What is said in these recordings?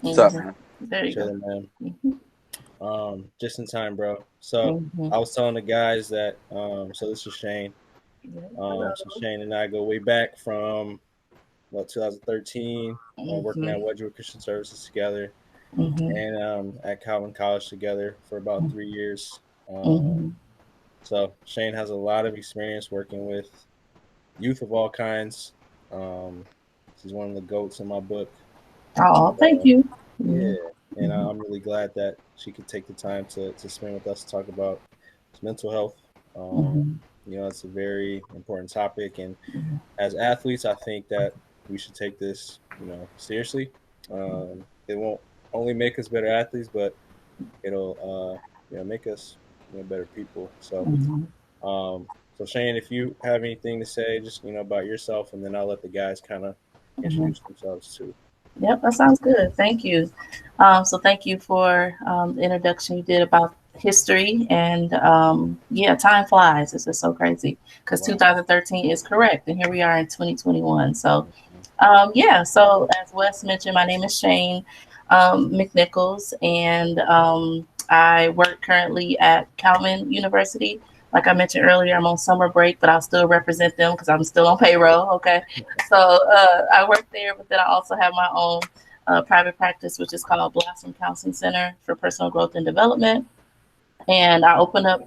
What's up, man? There you go. Chilling, man. Mm-hmm. Just in time, bro. So Mm-hmm. I was telling the guys that so this is Shane. Yeah. So Shane and I go way back from 2013, working Mm-hmm. at Wedgwood Christian Services together, Mm-hmm. and at Calvin College together for about 3 years. Mm-hmm. So Shane has a lot of experience working with youth of all kinds. Um, she's one of the goats in my book. Oh, thank you. Mm-hmm. Yeah, and I'm really glad that she could take the time to spend with us to talk about mental health. Um, Mm-hmm. it's a very important topic, and as athletes, I think that we should take this, seriously. It won't only make us better athletes, but it'll, make us, better people. Mm-hmm. Um, so Shane, if you have anything to say, just about yourself, and then I'll let the guys kind of Mm-hmm. introduce themselves too. Yep, that sounds good. Thank you. So thank you for the introduction you did about history and yeah, time flies. It's just so crazy because Wow. 2013 is correct, and here we are in 2021. So Mhm. yeah, so as Wes mentioned, my name is Shayne McNichols, and I work currently at Calvin University. Like I mentioned earlier, I'm on summer break, but I'll still represent them because I'm still on payroll. Okay, so I work there, but then I also have my own private practice, which is called Blossom Counseling Center for Personal Growth and Development, and I opened up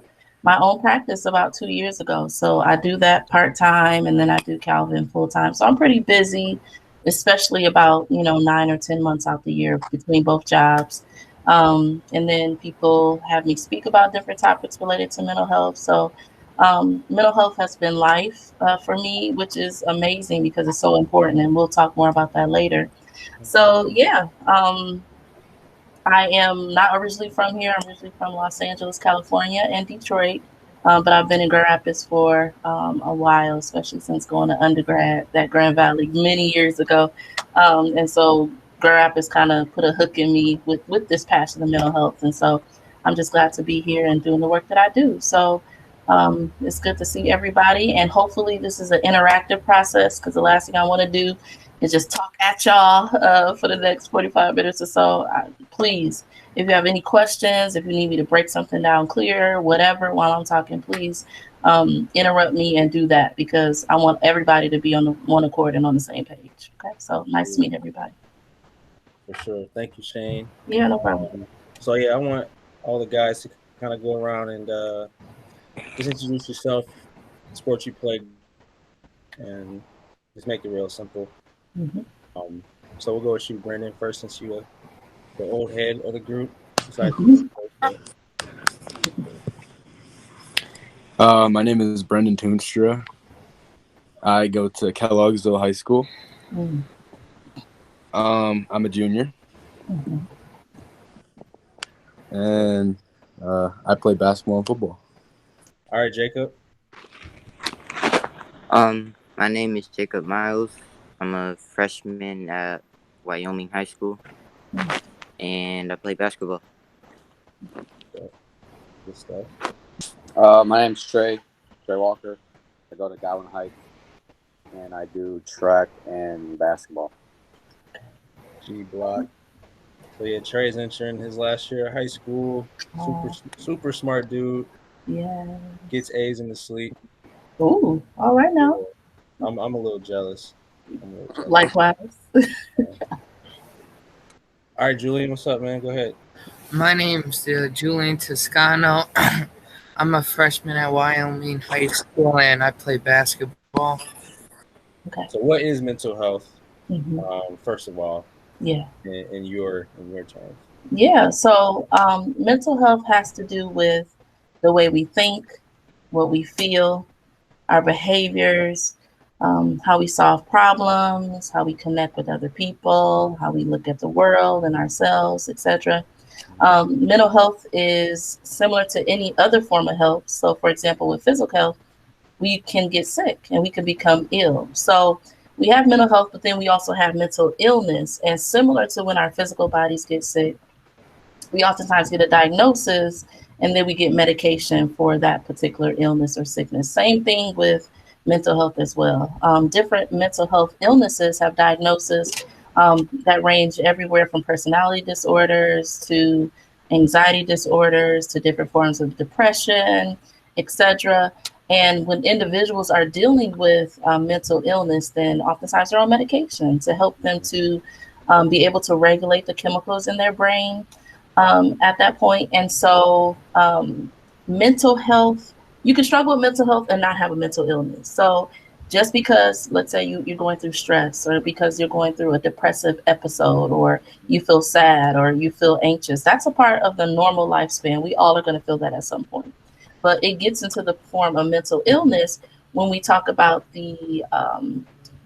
my own practice about 2 years ago. So I do that part time, and then I do Calvin full time. So I'm pretty busy, especially about 9 or 10 months out the year between both jobs. And then people have me speak about different topics related to mental health. So mental health has been life for me, which is amazing because it's so important, and we'll talk more about that later. So yeah, I am not originally from here. I'm originally from Los Angeles, California, and Detroit. But I've been in Grand Rapids for a while, especially since going to undergrad at Grand Valley many years ago. And so Grand Rapids kind of put a hook in me with this passion of mental health. And so I'm just glad to be here and doing the work that I do. So it's good to see everybody. And hopefully, this is an interactive process because the last thing I want to do is just talk at y'all for the next 45 minutes or so. Please, if you have any questions, if you need me to break something down clear, whatever, while I'm talking, please interrupt me and do that because I want everybody to be on the one accord and on the same page. Okay, so nice to meet everybody. For sure. Thank you, Shane. Yeah, no problem. So yeah, I want all the guys to kind of go around and just introduce yourself, sport you play, and just make it real simple. Hmm. So we'll go with you, Brendan, first, since you're the old head of the group. Besides you, Hmm. but My name is Brendan Toonstra. I go to Kellogg'sville High School. Hmm. I'm a junior, Hmm. and I play basketball and football. all right, Jacob. My name is Jacob Miles. I'm a freshman at Wyoming High School, and I play basketball. So, good stuff. My name's Trey Walker. I go to Gowan Heights and I do track and basketball. G Block. So yeah, Trey's entering his last year of high school. Super Oh, super smart dude. yeah. Gets A's in the sleep. Ooh, all right now. Yeah, I'm a little jealous. I'm a little jealous. Likewise. Yeah. All right, Julian, what's up, man? Go ahead. My name's Julian Toscano. I'm a freshman at Wyoming High School and I play basketball. Okay. So, what is mental health? Hmm. First of all, Yeah. in your terms. Yeah, so mental health has to do with the way we think, what we feel, our behaviors, how we solve problems, how we connect with other people, how we look at the world and ourselves, etc. Mental health is similar to any other form of health. So, for example, with physical health, we can get sick and we can become ill. So, we have mental health, but then we also have mental illness. And similar to when our physical bodies get sick, we oftentimes get a diagnosis and then we get medication for that particular illness or sickness. Same thing with mental health as well. Different mental health illnesses have diagnosis, that range everywhere from personality disorders to anxiety disorders to different forms of depression, etc. And when individuals are dealing with mental illness, then oftentimes they're on medication to help them to be able to regulate the chemicals in their brain at that point. And so mental health, you can struggle with mental health and not have a mental illness. So just because, let's say you're going through stress, or because you're going through a depressive episode, or you feel sad, or you feel anxious, that's a part of the normal lifespan. We all are going to feel that at some point. But it gets into the form of mental illness when we talk about the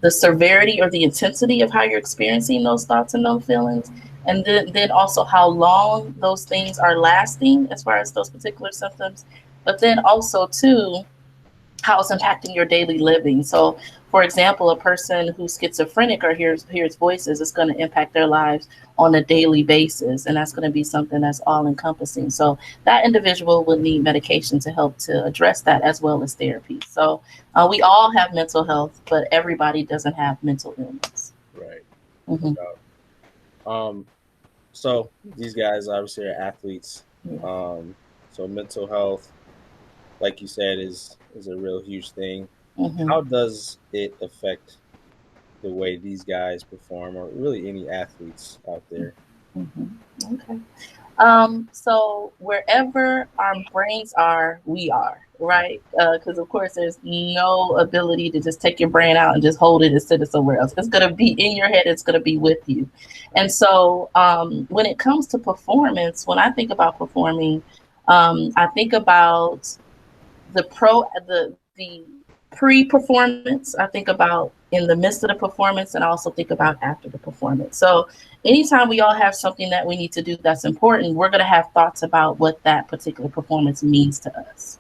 severity or the intensity of how you're experiencing those thoughts and those feelings, and then also how long those things are lasting as far as those particular symptoms, but then also too how it's impacting your daily living. So for example, a person who's schizophrenic or hears voices, it's going to impact their lives on a daily basis, and that's going to be something that's all encompassing. So that individual would need medication to help to address that, as well as therapy. So we all have mental health, but everybody doesn't have mental illness. Right. Mm-hmm. So these guys obviously are athletes. Yeah. So mental health, like you said, is a real huge thing. Mm-hmm. How does it affect the way these guys perform, or really any athletes out there? Mm-hmm. Okay. So wherever our brains are, we are, right? Because of course there's no ability to just take your brain out and just hold it and sit it somewhere else. It's going to be in your head. It's going to be with you. And so when it comes to performance, when I think about performing, I think about the pre-performance. I think about in the midst of the performance, and I also think about after the performance. So anytime we all have something that we need to do that's important, we're going to have thoughts about what that particular performance means to us.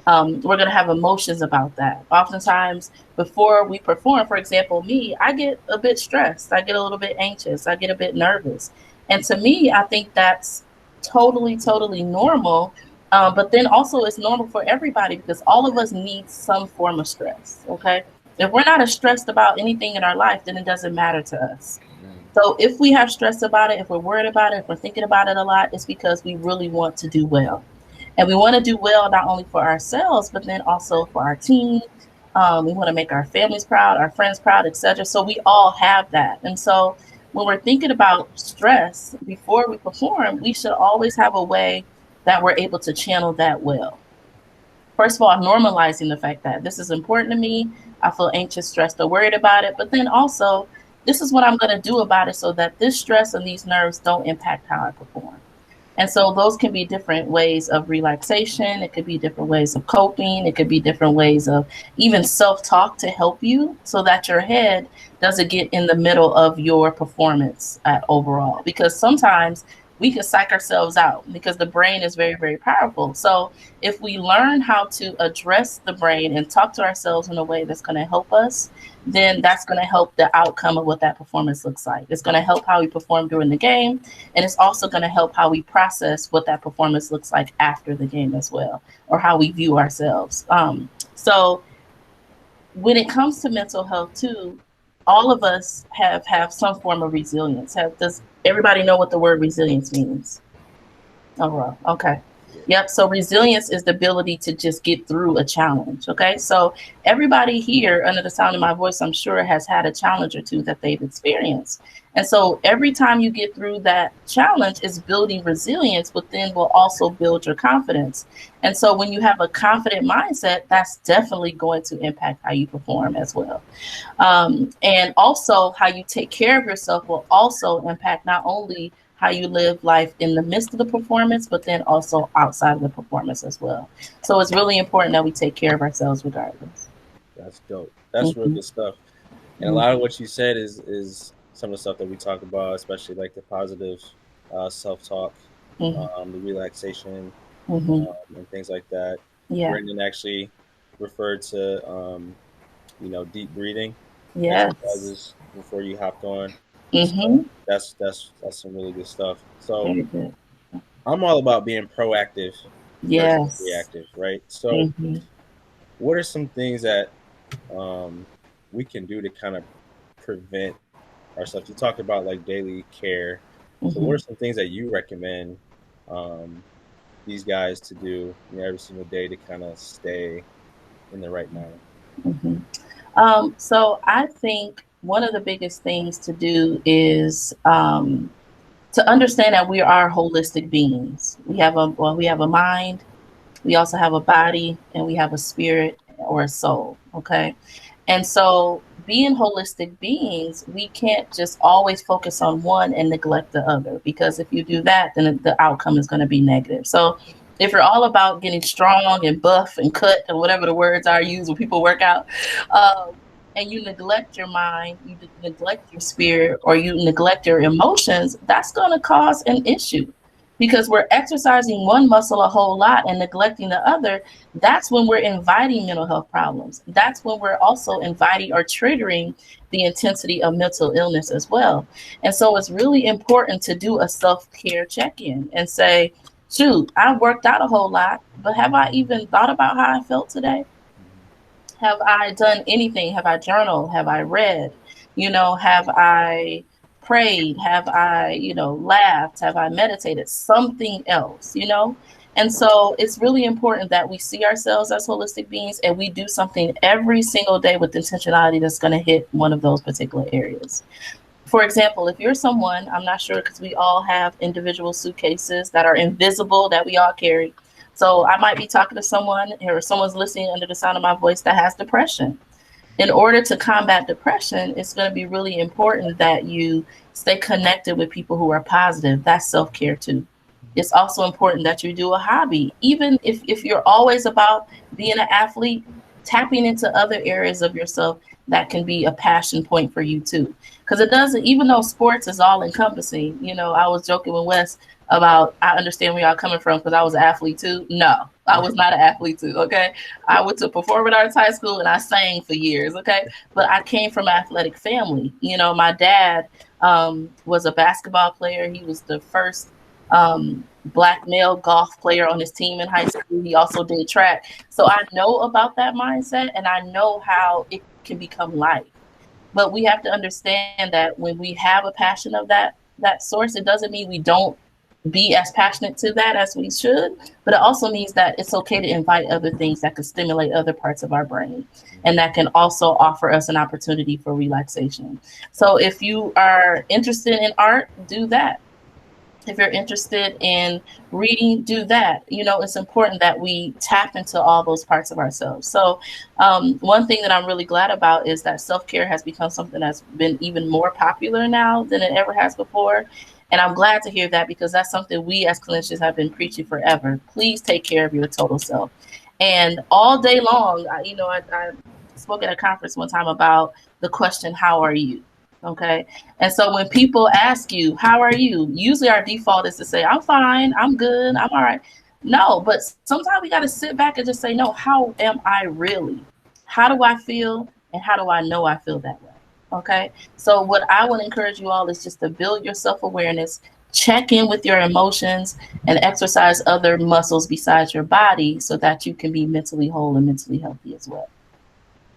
We're going to have emotions about that. Oftentimes before we perform, for example, me, I get a bit stressed. I get a little bit anxious. I get a bit nervous. And to me, I think that's totally, totally normal. But then also it's normal for everybody, because all of us need some form of stress. Okay. If we're not as stressed about anything in our life, then it doesn't matter to us. So if we have stress about it, if we're worried about it, if we're thinking about it a lot, it's because we really want to do well. And we want to do well not only for ourselves, but then also for our team. We want to make our families proud, our friends proud, etc. So we all have that. And so when we're thinking about stress before we perform, we should always have a way that we're able to channel that well. First of all, normalizing the fact that this is important to me. I feel anxious, stressed, or worried about it. But then also, this is what I'm going to do about it so that this stress and these nerves don't impact how I perform. And so those can be different ways of relaxation. It could be different ways of coping. It could be different ways of even self-talk to help you so that your head doesn't get in the middle of your performance overall. Because sometimes we can psych ourselves out, because the brain is very, very powerful. So if we learn how to address the brain and talk to ourselves in a way that's going to help us, then that's going to help the outcome of what that performance looks like. It's going to help how we perform during the game, and it's also going to help how we process what that performance looks like after the game as well, or how we view ourselves. So when it comes to mental health too, all of us have some form of resilience. Does everybody know what the word resilience means? Overall, okay. Yep. So resilience is the ability to just get through a challenge. Okay. So everybody here under the sound of my voice, I'm sure, has had a challenge or two that they've experienced. And so every time you get through that challenge is building resilience, but then will also build your confidence. And so when you have a confident mindset, that's definitely going to impact how you perform as well. And also how you take care of yourself will also impact not only how you live life in the midst of the performance, but then also outside of the performance as well. So it's really important that we take care of ourselves regardless. That's dope. That's real good stuff. And a lot of what you said is some of the stuff that we talk about, especially like the positive self-talk, the relaxation, and things like that. Yeah. Brendan actually referred to, deep breathing exercises before you hopped on. So that's some really good stuff. So I'm all about being proactive versus reactive, right? So what are some things that we can do to kind of prevent our stuff. You talked about like daily care. So what are some things that you recommend these guys to do every single day to kind of stay in the right mind? So I think one of the biggest things to do is to understand that we are holistic beings. We have a mind, we also have a body, and we have a spirit or a soul. Okay. And so, being holistic beings, we can't just always focus on one and neglect the other, because if you do that, then the outcome is going to be negative. So, if you're all about getting strong and buff and cut and whatever the words are used when people work out, um, and you neglect your mind, you neglect your spirit, or you neglect your emotions, that's going to cause an issue, because we're exercising one muscle a whole lot and neglecting the other. That's when we're inviting mental health problems. That's when we're also inviting or triggering the intensity of mental illness as well. And so it's really important to do a self-care check-in and say, shoot, I worked out a whole lot, but have I even thought about how I felt today? Have I done anything? Have I journaled? Have I read? Have I prayed? Have I, laughed? Have I meditated? Something else. And so it's really important that we see ourselves as holistic beings and we do something every single day with intentionality that's going to hit one of those particular areas. For example, if you're someone, I'm not sure, because we all have individual suitcases that are invisible that we all carry. So I might be talking to someone, or someone's listening under the sound of my voice, that has depression. In order to combat depression, it's going to be really important that you stay connected with people who are positive. That's self-care too. It's also important that you do a hobby. Even if you're always about being an athlete, tapping into other areas of yourself that can be a passion point for you too. Because it doesn't, even though sports is all encompassing, I was joking with Wes about, I understand where y'all coming from because I was an athlete too. No, I was not an athlete too. Okay. I went to performing arts high school and I sang for years. Okay. But I came from an athletic family. My dad was a basketball player. He was the first black male golf player on his team in high school. He also did track. So I know about that mindset and I know how it can become life. But we have to understand that when we have a passion of that source, it doesn't mean we don't be as passionate to that as we should, but it also means that it's okay to invite other things that could stimulate other parts of our brain and that can also offer us an opportunity for relaxation. So if you are interested in art, do that. If you're interested in reading, do that. It's important that we tap into all those parts of ourselves. So one thing that I'm really glad about is that self-care has become something that's been even more popular now than it ever has before. And I'm glad to hear that, because that's something we as clinicians have been preaching forever. Please take care of your total self. And all day long, I spoke at a conference one time about the question, how are you? Okay. And so when people ask you, how are you? Usually our default is to say, I'm fine, I'm good, I'm all right. No, but sometimes we got to sit back and just say, no, how am I really? How do I feel? And how do I know I feel that way? Okay. So what I would encourage you all is just to build your self-awareness, check in with your emotions, and exercise other muscles besides your body so that you can be mentally whole and mentally healthy as well.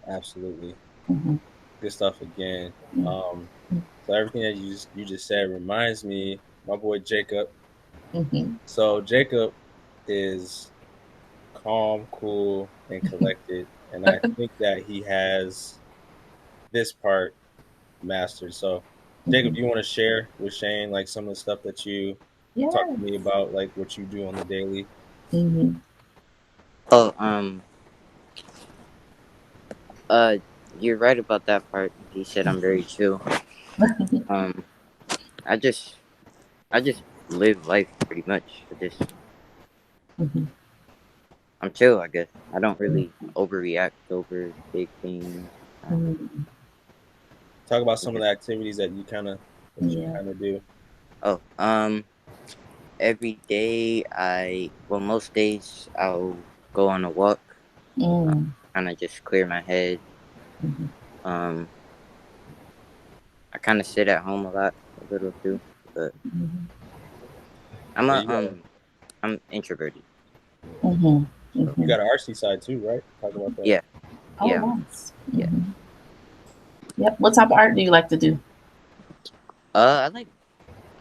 Absolutely. Mm-hmm. Good stuff again. So everything that you just said reminds me, my boy Jacob. Mm-hmm. So Jacob is calm, cool, and collected, and I think that he has this part mastered. So Jacob, do you want to share with Shayne like some of the stuff that you talk to me about, like what you do on the daily? Mm-hmm. Oh, you're right about that part. He said I'm very chill. I just live life pretty much. Mm-hmm. I'm chill, I guess. I don't really overreact over big things. Mm-hmm. Talk about some of the activities that you kind of do. Oh, every day most days I'll go on a walk. Kind of just clear my head. I kind of sit at home a little too, but I'm introverted. Mm-hmm. So you got an artsy side too, right? Talk about that. Yeah. Oh, Yeah. nice. Yeah. Yep. What type of art do you like to do? I like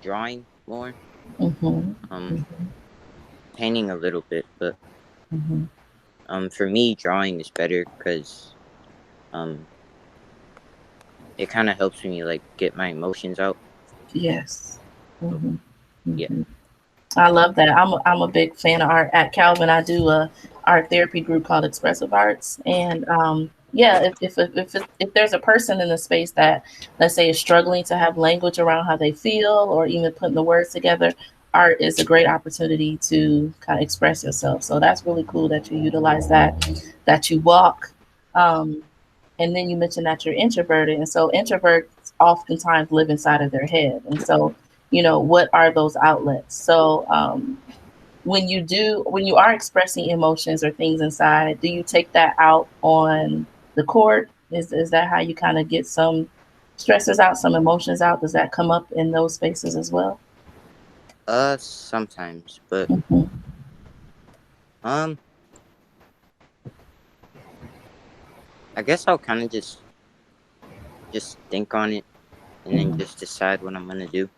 drawing more. Mm-hmm. Painting a little bit, but Mm-hmm. for me, drawing is better because it kind of helps me like get my emotions out. Yes. So, Mm-hmm. yeah. Mm-hmm. I love that. I'm a big fan of art. At Calvin, I do a art therapy group called Expressive Arts, and yeah, if there's a person in the space that, let's say, is struggling to have language around how they feel or even putting the words together, art is a great opportunity to kind of express yourself. So that's really cool that you utilize that, that you walk. Um, and then you mentioned that you're introverted, and so introverts oftentimes live inside of their head, and so what are those outlets? So when you are expressing emotions or things inside, do you take that out on the court? Is that how you kind of get some stressors out, some emotions out? Does that come up in those spaces as well? Sometimes, but Mm-hmm. um, I guess I'll kind of just think on it and then Mm-hmm. just decide what I'm gonna do.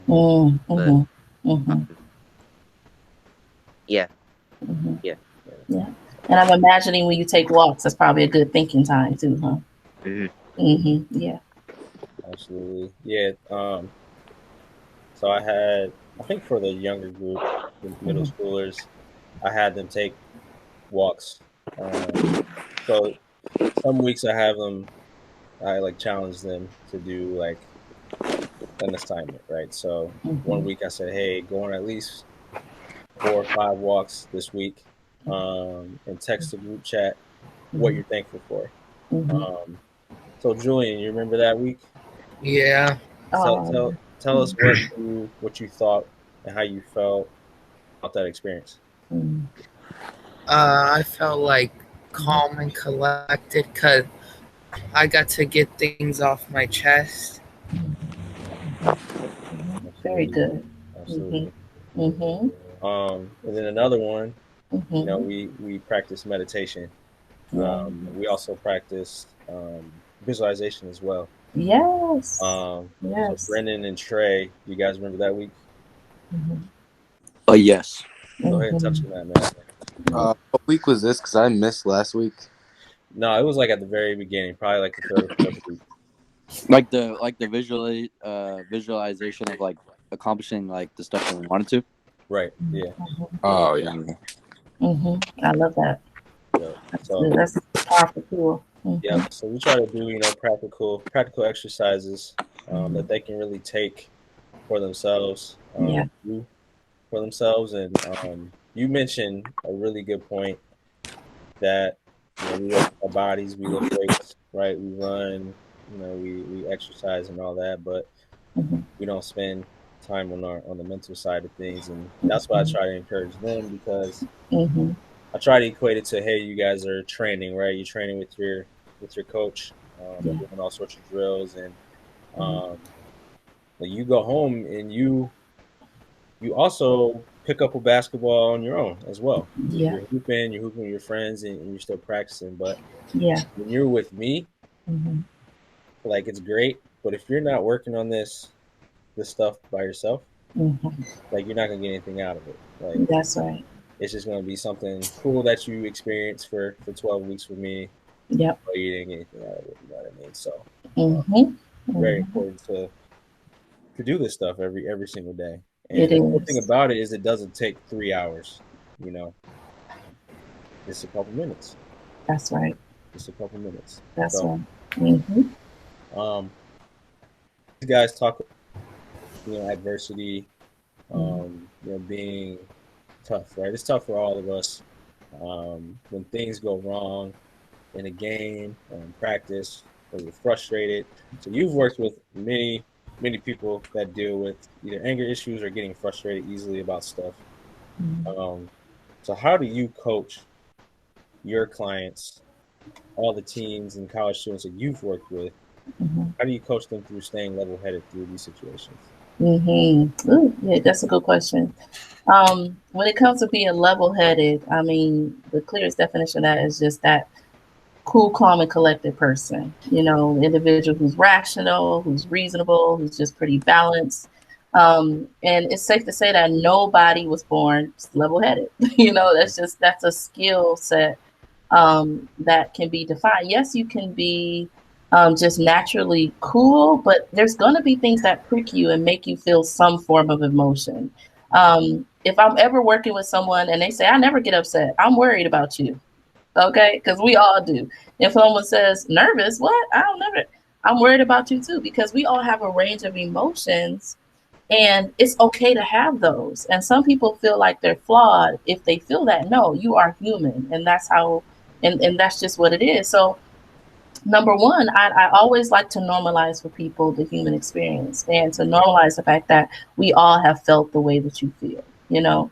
But Mm-hmm. Mm-hmm. um, yeah, Mm-hmm. yeah. Yeah. And I'm imagining when you take walks, that's probably a good thinking time too, huh? hmm Mm-hmm. Yeah. Absolutely. Yeah. So I think for the younger group, the middle Mm-hmm. schoolers, I had them take walks. So some weeks I like challenge them to do like an assignment, right? So one Mm-hmm. week I said, hey, go on at least 4 or 5 walks this week, and text the group chat what Mm-hmm. you're thankful for. Mm-hmm. Um, so Julian, you remember that week? Yeah. Tell Oh, tell tell us what you thought and how you felt about that experience. mm-hmm. I felt like calm and collected because I got to get things off my chest. Very Absolutely, good. Mm-hmm. absolutely. Mm-hmm. And then another one, Mm-hmm. we practice meditation. Yeah. We also practice visualization as well. Yes. So Yes. Brendan and Trey, you guys remember that week? Mm-hmm. Yes. Go ahead and touch Mm-hmm. on that, man. What week was this? Because I missed last week. No, it was like at the very beginning, probably like the third or fourth week. Like the visualization of like accomplishing like the stuff that we wanted to. Right. Yeah. Mm-hmm. Oh yeah. Mm-hmm. I love that. Yeah. That's So good. That's a powerful tool. yeah. Mm-hmm. So we try to do practical exercises Mm-hmm. that they can really take for themselves, Yeah. do for themselves. And you mentioned a really good point that we work our bodies, we lift weights, right? We run, we exercise and all that, but Mm-hmm. we don't spend time on the mental side of things, and that's why I try to encourage them because Mm-hmm. I try to equate it to, hey, you guys are training, right? You're training with your coach, Yeah. doing all sorts of drills, and Mm-hmm. um, when you go home and you also pick up a basketball on your own as well. Yeah. You're hooping with your friends, and you're still practicing. But Yeah. when you're with me, Mm-hmm. like it's great. But if you're not working on this stuff by yourself, Mm-hmm. like you're not gonna get anything out of it. Like That's right. it's just gonna be something cool that you experience for 12 weeks with me, Yep. but you didn't get anything out of it. You know what I mean? So Mm-hmm. very Mm-hmm. important to do this stuff every single day. It And the cool thing is. about it is it doesn't take 3 hours. You know, it's a couple minutes. That's right. Just a couple minutes. That's So right. Mm-hmm. um, these guys talk, adversity, Mm-hmm. being tough, right? It's tough for all of us when things go wrong in a game or in practice or you're frustrated. So you've worked with many people that deal with either anger issues or getting frustrated easily about stuff. Um, so how do you coach your clients, all the teams and college students that you've worked with? Mm-hmm. How do you coach them through staying level-headed through these situations? Mm-hmm. Ooh, yeah, that's a good question. When it comes to being level-headed, I mean, the clearest definition of that is just that cool, calm, and collected person. You know, individual who's rational, who's reasonable, who's just pretty balanced. And it's safe to say that nobody was born level-headed. You know, that's a skill set that can be defined. Yes, you can be just naturally cool, but there's going to be things that prick you and make you feel some form of emotion. If I'm ever working with someone and they say, I never get upset, I'm worried about you. Okay, because we all do. If someone says nervous, what? I don't never. I'm worried about you too, because we all have a range of emotions, and it's okay to have those. And some people feel like they're flawed if they feel that. No, you are human, and that's how, and that's just what it is. So number one, I always like to normalize for people the human experience, and to normalize the fact that we all have felt the way that you feel. You know,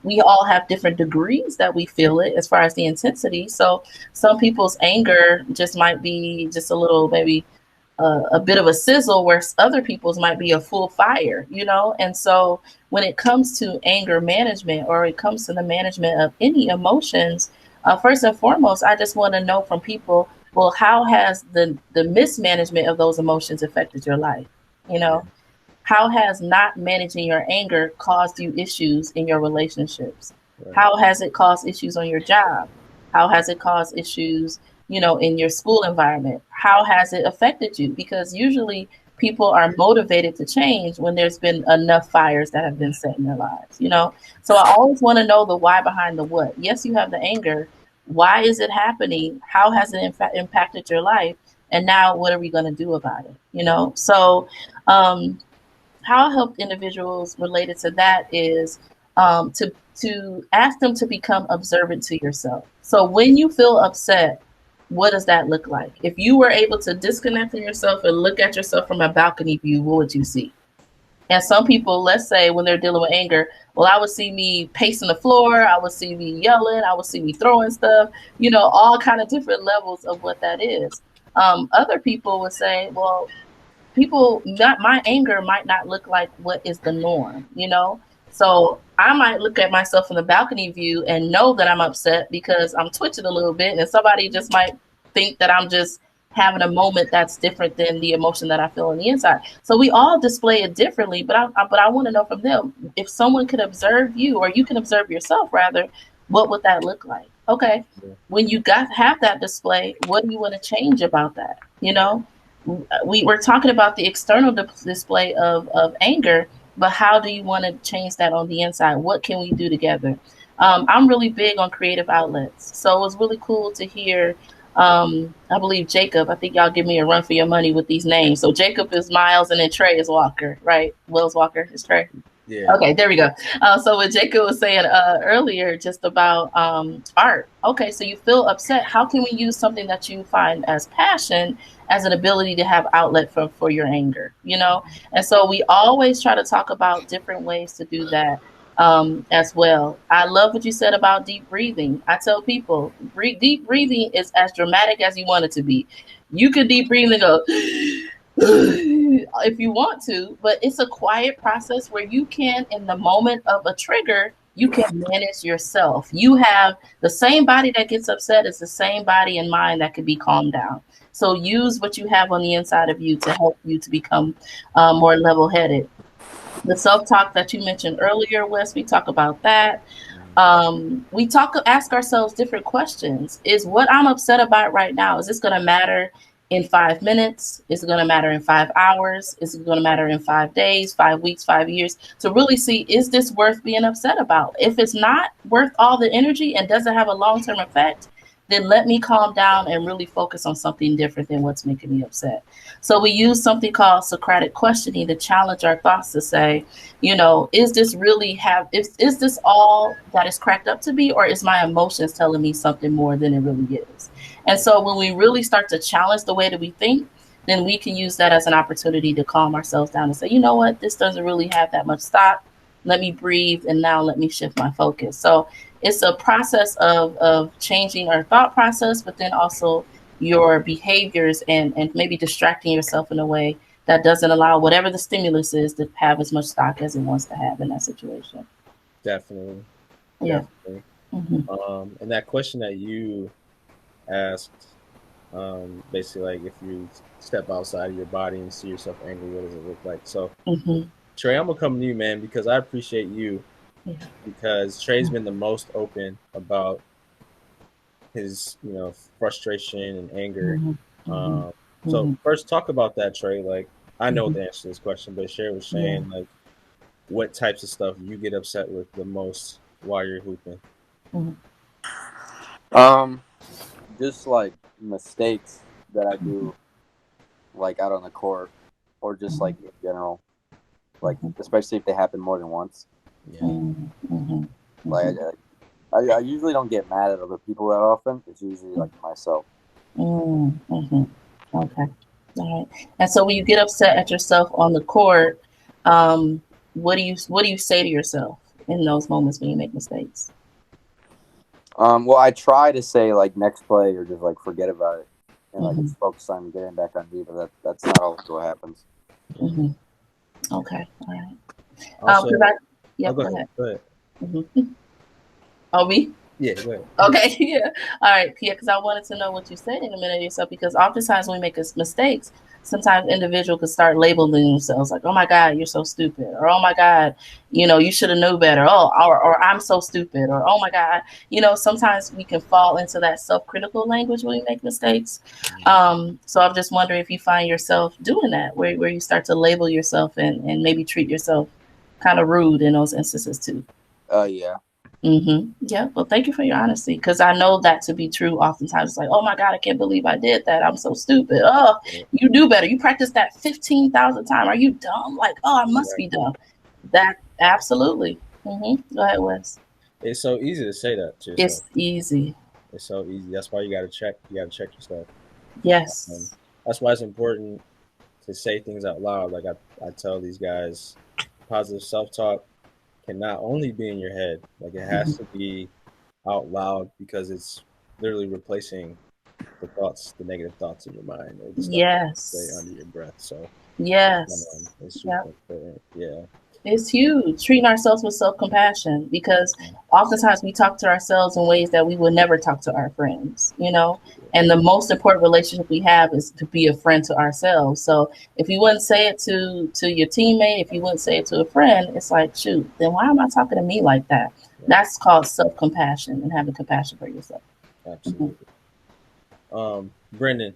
we all have different degrees that we feel it as far as the intensity. So some people's anger just might be just a little, maybe a bit of a sizzle, where other people's might be a full fire, you know? And so when it comes to anger management, or it comes to the management of any emotions, first and foremost, I just want to know from people, well, how has the mismanagement of those emotions affected your life? You know, how has not managing your anger caused you issues in your relationships? Right. How has it caused issues on your job? How has it caused issues, you know, in your school environment? How has it affected you? Because usually people are motivated to change when there's been enough fires that have been set in their lives, you know? So I always want to know the why behind the what. Yes, you have the anger. Why is it happening? How has it impacted your life? And now what are we going to do about it? You know? So, how I help individuals related to that is to ask them to become observant to yourself. So when you feel upset, what does that look like? If you were able to disconnect from yourself and look at yourself from a balcony view, what would you see? And some people, let's say when they're dealing with anger, well, I would see me pacing the floor, I would see me yelling, I would see me throwing stuff, you know, all kind of different levels of what that is. Other people would say, well, my anger might not look like what is the norm, you know? So I might look at myself from the balcony view and know that I'm upset because I'm twitching a little bit, and somebody just might think that I'm just having a moment that's different than the emotion that I feel on the inside. So we all display it differently, but I want to know from them, if someone could observe you, or you can observe yourself rather, what would that look like? Okay, when you have that display, what do you want to change about that? You know, we're talking about the external display of anger, but how do you want to change that on the inside? What can we do together? I'm really big on creative outlets. So it was really cool to hear, I believe Jacob, I think y'all give me a run for your money with these names. So Jacob is Miles, and then Trey is Walker, right? Will's Walker is Trey. Yeah. Okay, there we go. So what Jacob was saying earlier, just about art. Okay, so you feel upset. How can we use something that you find as passion as an ability to have outlet for your anger, you know? And so we always try to talk about different ways to do that as well. I love what you said about deep breathing. I tell people, deep breathing is as dramatic as you want it to be. You could deep breathe and go if you want to, but it's a quiet process where you can, in the moment of a trigger, you can manage yourself. You have the same body that gets upset is the same body and mind that could be calmed down. So use what you have on the inside of you to help you to become more level-headed. The self-talk that you mentioned earlier, Wes, we talk about that. We ask ourselves different questions. Is what I'm upset about right now, is this going to matter in 5 minutes? Is it going to matter in 5 hours? Is it going to matter in 5 days, 5 weeks, 5 years? To really see, is this worth being upset about? If it's not worth all the energy and doesn't have a long-term effect, then let me calm down and really focus on something different than what's making me upset. So we use something called Socratic questioning to challenge our thoughts to say, you know, is this all that is cracked up to be, or is my emotions telling me something more than it really is? And so when we really start to challenge the way that we think, then we can use that as an opportunity to calm ourselves down and say, you know what, this doesn't really have that much stock. Let me breathe, and now let me shift my focus. So it's a process of changing our thought process, but then also your behaviors and maybe distracting yourself in a way that doesn't allow whatever the stimulus is to have as much stock as it wants to have in that situation. Definitely. Yeah. Definitely. Mm-hmm. And that question that you asked Basically, like if you step outside of your body and see yourself angry, what does it look like? So, Mm-hmm. Trey, I'm gonna come to you, man, because I appreciate you Yeah. because Trey's been the most open about his, frustration and anger. Mm-hmm. Um, so Mm-hmm. first, talk about that, Trey. Like, I know Mm-hmm. the answer to this question, but share with Yeah. Shane, like, what types of stuff you get upset with the most while you're hooping. Just like mistakes that I do, like out on the court, or just like in general, like especially if they happen more than once. Yeah. Mm-hmm. Like I usually don't get mad at other people that often. It's usually like myself. Mm-hmm. Okay. All right. And so when you get upset at yourself on the court, what do you say to yourself in those moments when you make mistakes? Well, I try to say like next play or just like forget about it and like Mm-hmm. just focus on getting back on D. But that's not always what happens. Mm-hmm. Okay. All right. Also, Go ahead. Go ahead. Mm-hmm. Oh, me? Yeah, go ahead. Okay, yeah. All right, yeah, because I wanted to know what you said in a minute of yourself, because oftentimes when we make mistakes, sometimes individuals could start labeling themselves like, oh my God, you're so stupid, or oh my God, you should have known better, or I'm so stupid, or oh my God, sometimes we can fall into that self-critical language when we make mistakes. So I'm just wondering if you find yourself doing that, where you start to label yourself and maybe treat yourself kind of rude in those instances too. Yeah. Mm-hmm. Yeah. Well, thank you for your honesty, because I know that to be true. Oftentimes, it's like, oh my God, I can't believe I did that. I'm so stupid. Oh, you do better. You practiced that 15,000 times. Are you dumb? Like, oh, I must be dumb. That absolutely. Mm-hmm. Go ahead, Wes. It's so easy to say that to yourself. It's easy. It's so easy. That's why you got to check. You got to check yourself. Yes. That's why it's important to say things out loud. Like I tell these guys, positive self-talk can not only be in your head, like it has to be out loud, because it's literally replacing the negative thoughts in your mind, or the stuff you say under your breath. So Yes. it's super important. Yeah. It's huge. Treating ourselves with self-compassion, because oftentimes we talk to ourselves in ways that we would never talk to our friends, and the most important relationship we have is to be a friend to ourselves. So if you wouldn't say it to your teammate, if you wouldn't say it to a friend, it's like, shoot, then why am I talking to me like that? Yeah. That's called self-compassion and having compassion for yourself. Absolutely. Brendan,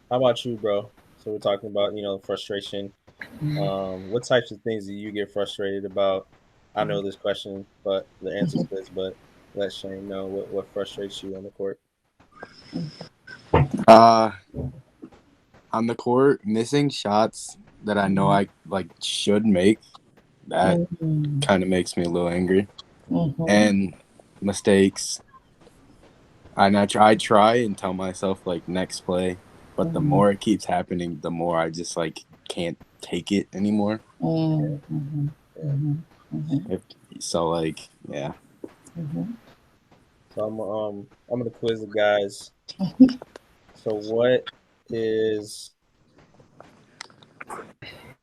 how about you, bro? So we're talking about, frustration. What types of things do you get frustrated about? I know this question, but the answer is this, but let Shane know what frustrates you on the court. On the court, missing shots that I know I should make, that kind of makes me a little angry. And mistakes. And I try and tell myself next play, but the more it keeps happening, the more I just can't take it anymore. So yeah. So I'm gonna quiz the guys. So what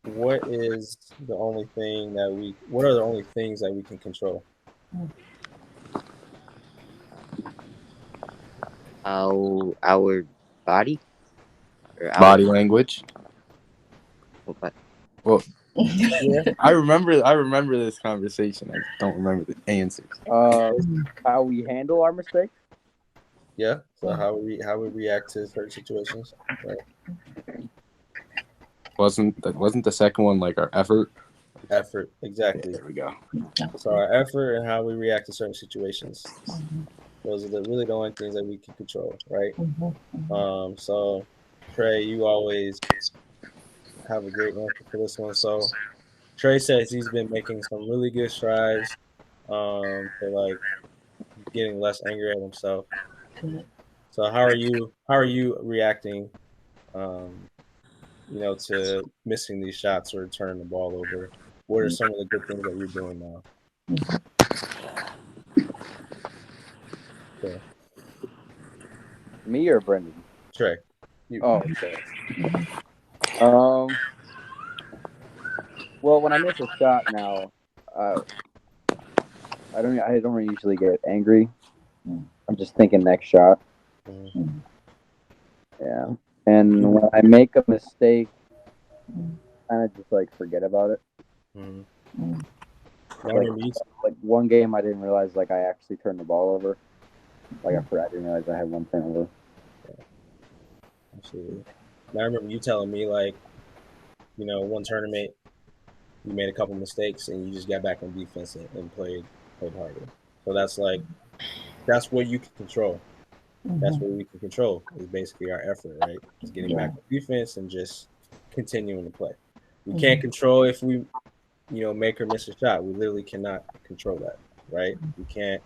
are the only things that we can control? Our body, or body language. What? Well, yeah, I remember this conversation. I don't remember the answers. How we handle our mistakes. Yeah. So how we react to certain situations. Right. Wasn't the second one our effort? Effort, exactly. Yeah, there we go. So our effort and how we react to certain situations. Those are really the only things that we can control, right? So Trey, you always have a great answer for this one. So Trey says he's been making some really good strides for getting less angry at himself. So how are you reacting to missing these shots or turning the ball over? What are some of the good things that you're doing now? Okay. Me or Brendan? Trey. You. Oh, okay. Well, when I miss a shot now, I don't usually get angry. I'm just thinking next shot. Yeah. And when I make a mistake, kind of just like forget about it. Mm-hmm. Like one game, I didn't realize like I actually turned the ball over. Like I didn't realize I had one turnover. Yeah. Absolutely. And I remember you telling me like, you know, one tournament you made a couple mistakes and you just got back on defense and played harder. So that's what you can control. That's what we can control is basically our effort, right? It's getting back on defense and just continuing to play. We can't control if we, you know, make or miss a shot. We literally cannot control that, right? We can't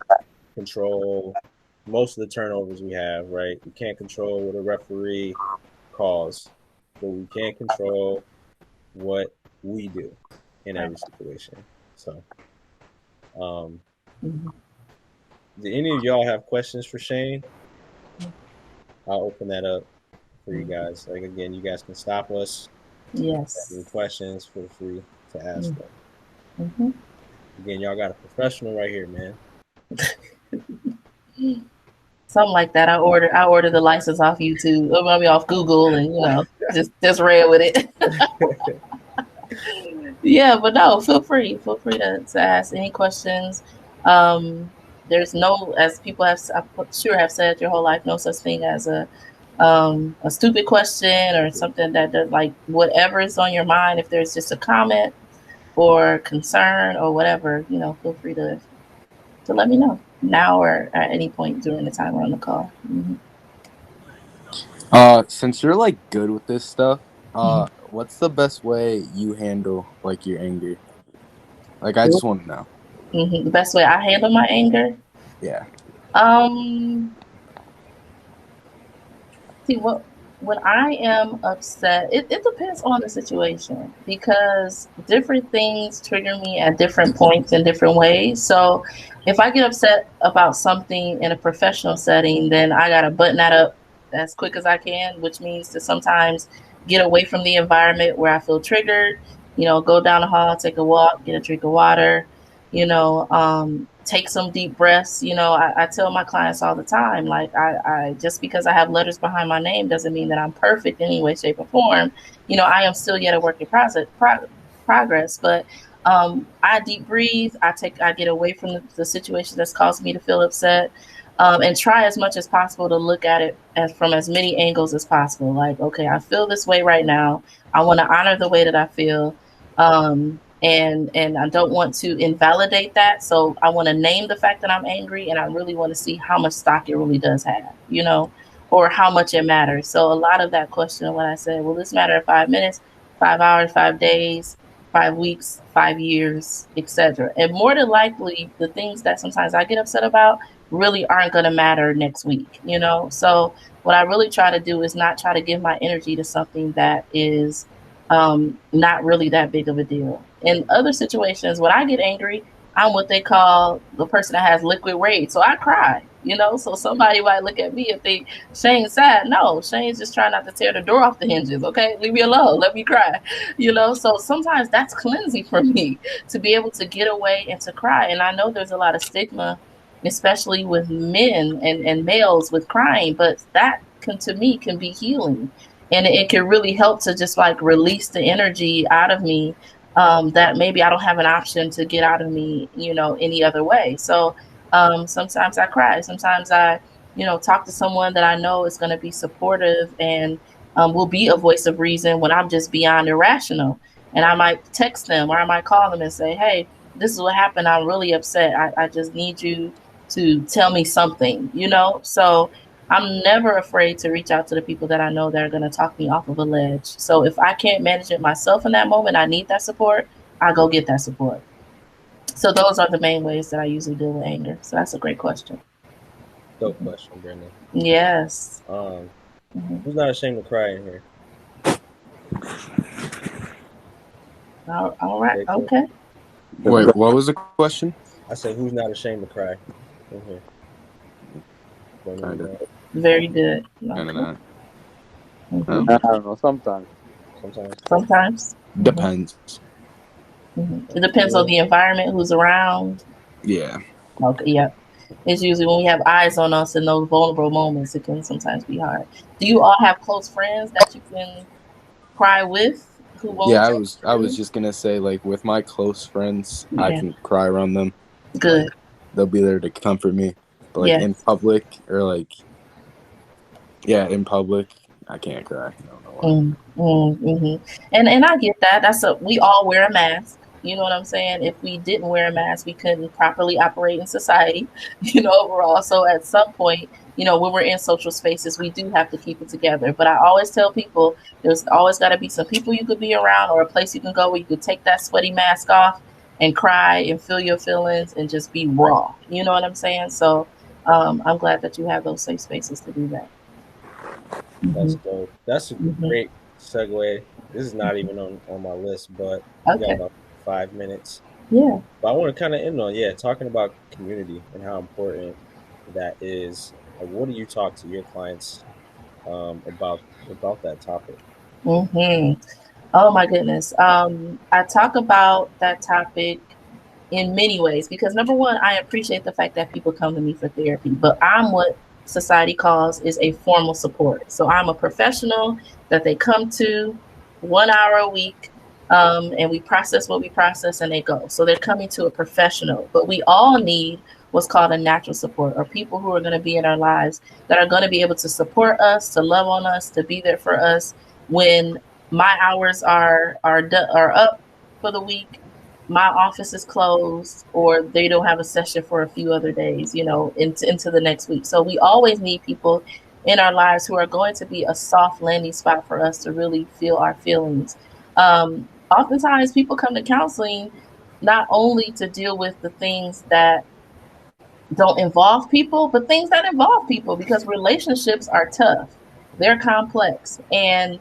control most of the turnovers we have, right? We can't control what a referee calls, but we can control what we do in every situation. So, do any of y'all have questions for Shayne? I'll open that up for you guys. Like again, you guys can stop us. Yes. Any questions? Feel free to ask them. Again, y'all got a professional right here, man. Something like that. I ordered the license off YouTube. I mean, off Google, and you know, just ran with it. Yeah, but no, feel free to ask any questions. There's no, as people have, I'm sure have said your whole life, no such thing as a stupid question or something that like whatever is on your mind. If there's just a comment or concern or whatever, you know, feel free to let me know now or at any point during the time we're on the call. Since you're like good with this stuff, what's the best way you handle like your anger? Like, I just want to know. The best way I handle my anger? Yeah. See, when I am upset, it depends on the situation because different things trigger me at different points in different ways. So if I get upset about something in a professional setting, then I got to button that up as quick as I can, which means to sometimes get away from the environment where I feel triggered, you know, go down the hall, take a walk, get a drink of water, you know, take some deep breaths. You know, I tell my clients all the time, like I just because I have letters behind my name doesn't mean that I'm perfect in any way, shape, or form. You know, I am still yet a work in progress, but I deep breathe. I get away from the situation that's caused me to feel upset, and try as much as possible to look at it from as many angles as possible. Like, okay, I feel this way right now. I want to honor the way that I feel. And I don't want to invalidate that. So I want to name the fact that I'm angry, and I really want to see how much stock it really does have, you know, or how much it matters. So a lot of that question, when I said, will this matter in 5 minutes, 5 hours, 5 days, 5 weeks, 5 years, etc. And more than likely, the things that sometimes I get upset about really aren't going to matter next week, you know. So what I really try to do is not try to give my energy to something that is not really that big of a deal. In other situations, when I get angry, I'm what they call the person that has liquid rage. So I cry, you know. So somebody might look at me and think Shayne's sad. No, Shayne's just trying not to tear the door off the hinges. Okay, leave me alone. Let me cry, you know. So sometimes that's cleansing for me to be able to get away and to cry. And I know there's a lot of stigma, especially with men and males with crying, but that to me can be healing. And it can really help to just like release the energy out of me that maybe I don't have an option to get out of me, you know, any other way. So sometimes I cry. Sometimes I, you know, talk to someone that I know is going to be supportive and will be a voice of reason when I'm just beyond irrational. And I might text them or I might call them and say, hey, this is what happened. I'm really upset. I just need you to tell me something, you know? So I'm never afraid to reach out to the people that I know that are going to talk me off of a ledge. So if I can't manage it myself in that moment, I need that support, I go get that support. So those are the main ways that I usually deal with anger. So that's a great question. Dope question, Brenda. Yes. Who's not ashamed to cry in here? All right. Okay. Wait, what was the question? I said, who's not ashamed to cry in here? Very good. Okay. I don't know. Sometimes. Depends. It depends on the environment, who's around. Yeah. Okay. Yeah. is usually when we have eyes on us in those vulnerable moments. It can sometimes be hard. Do you all have close friends that you can cry with? Who won't? Yeah, I was just gonna say, like, with my close friends, I can cry around them. Good. Like, they'll be there to comfort me. But like in public, or like, yeah, in public, I can't cry. And I get that. We all wear a mask. You know what I'm saying? If we didn't wear a mask, we couldn't properly operate in society, overall. So at some point, when we're in social spaces, we do have to keep it together. But I always tell people there's always got to be some people you could be around, or a place you can go where you could take that sweaty mask off and cry and feel your feelings and just be raw. You know what I'm saying? So I'm glad that you have those safe spaces to do that. That's dope. That's a great segue. This is not even on my list, but we got about 5 minutes. Yeah. But I want to kind of end on talking about community and how important that is. Like, what do you talk to your clients about that topic? Oh my goodness. I talk about that topic in many ways because number one, I appreciate the fact that people come to me for therapy, but I'm what society calls is a formal support. So I'm a professional that they come to 1 hour a week, and we process what we process and they go. So they're coming to a professional, but we all need what's called a natural support, or people who are going to be in our lives that are going to be able to support us, to love on us, to be there for us when my hours are up for the week, my office is closed, or they don't have a session for a few other days, into the next week. So we always need people in our lives who are going to be a soft landing spot for us to really feel our feelings. Oftentimes people come to counseling not only to deal with the things that don't involve people, but things that involve people, because relationships are tough. They're complex. And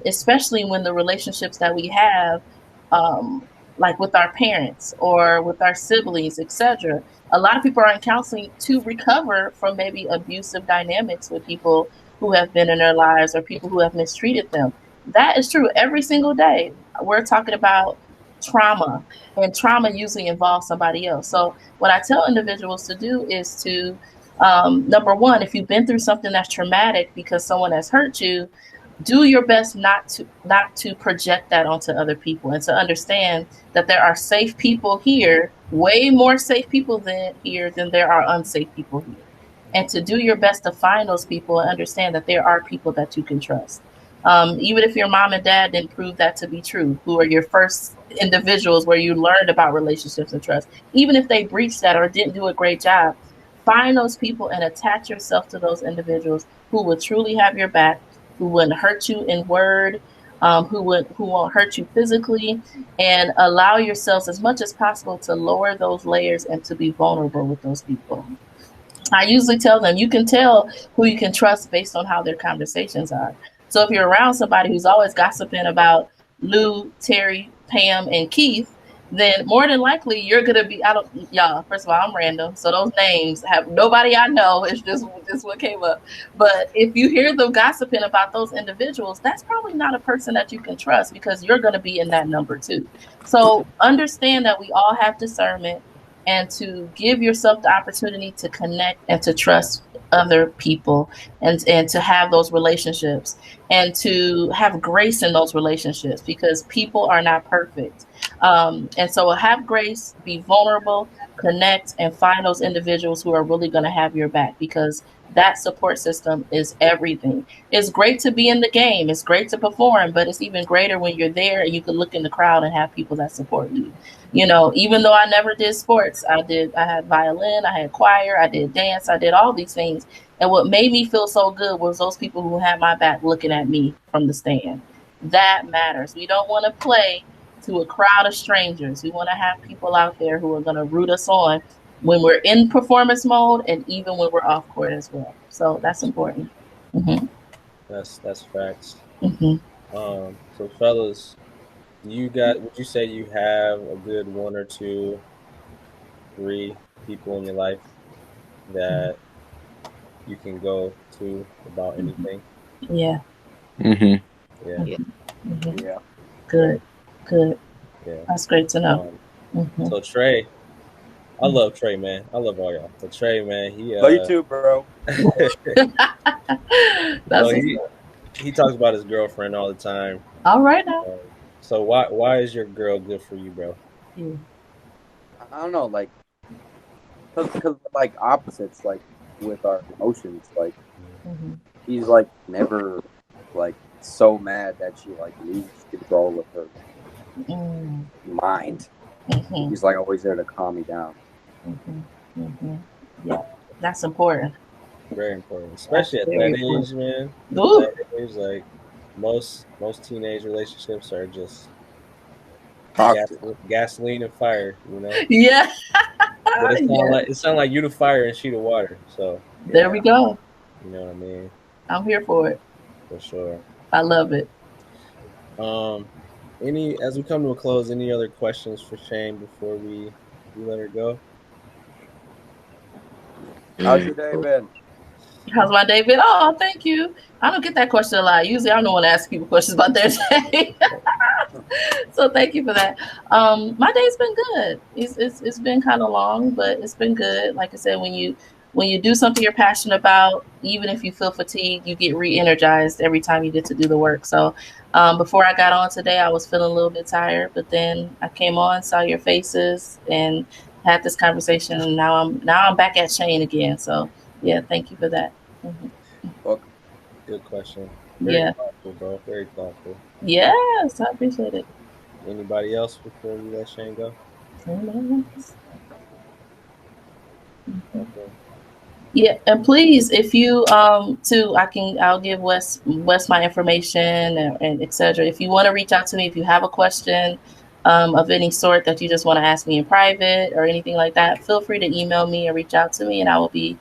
especially when the relationships that we have, like with our parents or with our siblings, etc. A lot of people are in counseling to recover from maybe abusive dynamics with people who have been in their lives or people who have mistreated them. That is true every single day. We're talking about trauma, and trauma usually involves somebody else. So what I tell individuals to do is to, number one, if you've been through something that's traumatic because someone has hurt you, do your best not to project that onto other people, and to understand that there are safe people here, way more safe people than there are unsafe people here. And to do your best to find those people and understand that there are people that you can trust. Even if your mom and dad didn't prove that to be true, who are your first individuals where you learned about relationships and trust, even if they breached that or didn't do a great job, find those people and attach yourself to those individuals who will truly have your back, who wouldn't hurt you in word, who won't hurt you physically, and allow yourselves as much as possible to lower those layers and to be vulnerable with those people. I usually tell them you can tell who you can trust based on how their conversations are. So if you're around somebody who's always gossiping about Lou, Terry, Pam, and Keith, then more than likely you're gonna be first of all, I'm random, so those names have nobody I know. It's just what came up. But if you hear them gossiping about those individuals, that's probably not a person that you can trust, because you're gonna be in that number too. So understand that we all have discernment, and to give yourself the opportunity to connect and to trust other people, and to have those relationships, and to have grace in those relationships, because people are not perfect. And so have grace, be vulnerable, connect, and find those individuals who are really going to have your back, because that support system is everything. It's great to be in the game. It's great to perform, but it's even greater when you're there and you can look in the crowd and have people that support you. Even though I never did sports, I had violin, I had choir, I did dance, I did all these things. And what made me feel so good was those people who had my back looking at me from the stand. That matters. We don't want to play to a crowd of strangers. We want to have people out there who are going to root us on when we're in performance mode, and even when we're off court as well. So that's important. That's facts. Mm-hmm. So fellas, would you say you have a good 1 or 2, 3 people in your life that you can go to about anything? Yeah. Mm-hmm. Yeah. Mm-hmm. Yeah. Good. Yeah. That's great to know. So Trey, I love Trey, man. I love all y'all. But Trey, man, he Love you too, bro. That's he talks about his girlfriend all the time. all right now. So why is your girl good for you, bro? Yeah. I don't know, like, because like opposites, like with our emotions, like he's like never like so mad that she like loses control of her mind. He's like always there to calm me down. Yeah, that's important. Very important, especially at that age, man. That age, like most teenage relationships are just gasoline and fire, you know. Yeah. But it sounds like you the fire and she the water. So there we go. You know what I mean? I'm here for it. For sure. I love it. As we come to a close, any other questions for Shayne before we let her go? How's your day been? How's my day been? Oh, thank you. I don't get that question a lot. Usually I'm the one asking people questions about their day. So thank you for that. My day's been good. It's been kind of long, but it's been good. Like I said, when you do something you're passionate about, even if you feel fatigued, you get re-energized every time you get to do the work. So before I got on today, I was feeling a little bit tired, but then I came on, saw your faces, and had this conversation, and now I'm back at Shayne again. So yeah, thank you for that. Welcome. Good question. Very thoughtful, bro. Very thoughtful. Yes, I appreciate it. Anybody else before we let Shayne go? Okay. Yeah, and please, if you too, I'll give Wes my information and etc. If you want to reach out to me, if you have a question of any sort that you just want to ask me in private or anything like that, feel free to email me or reach out to me, and I will be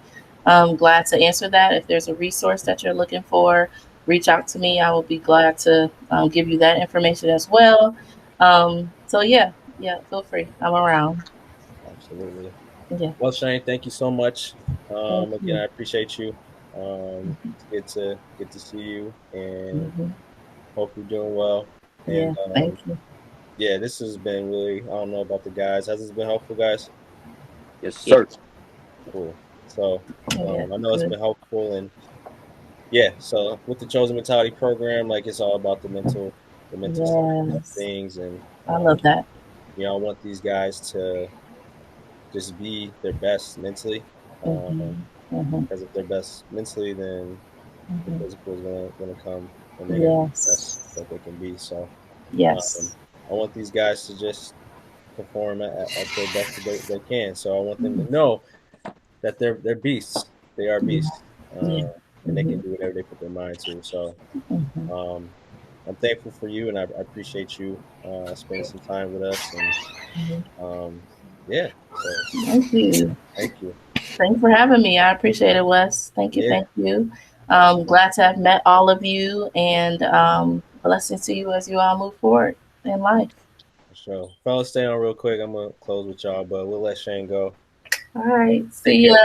glad to answer that. If there's a resource that you're looking for, reach out to me. I will be glad to give you that information as well. So yeah, feel free. I'm around. Absolutely. Yeah. Well, Shayne, thank you so much. Again, I appreciate you. It's good to see you, and hope you're doing well. And thank you. Yeah, this has been really. I don't know about the guys. Has this been helpful, guys? Yes, sir. Cool. So I know it's been helpful, and so with the Chosen Mentality program, like it's all about the mental side of things, and I love that. I want these guys to just be their best mentally, because if they're best mentally, then the physical is going to come, and they're going to be the best that they can be. So I want these guys to just perform at their best that they can. So I want them to know that they're beasts. They are beasts, and they can do whatever they put their mind to. So I'm thankful for you, and I appreciate you spending some time with us. And Thank you. Thank you. Thanks for having me. I appreciate it, Wes. Thank you. Thank you. Glad to have met all of you, and blessings to you as you all move forward in life. For sure. Fellas, stay on real quick. I'm going to close with y'all, but we'll let Shayne go. All right. See ya.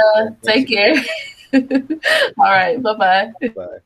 Take care. All right. Bye-bye. Bye.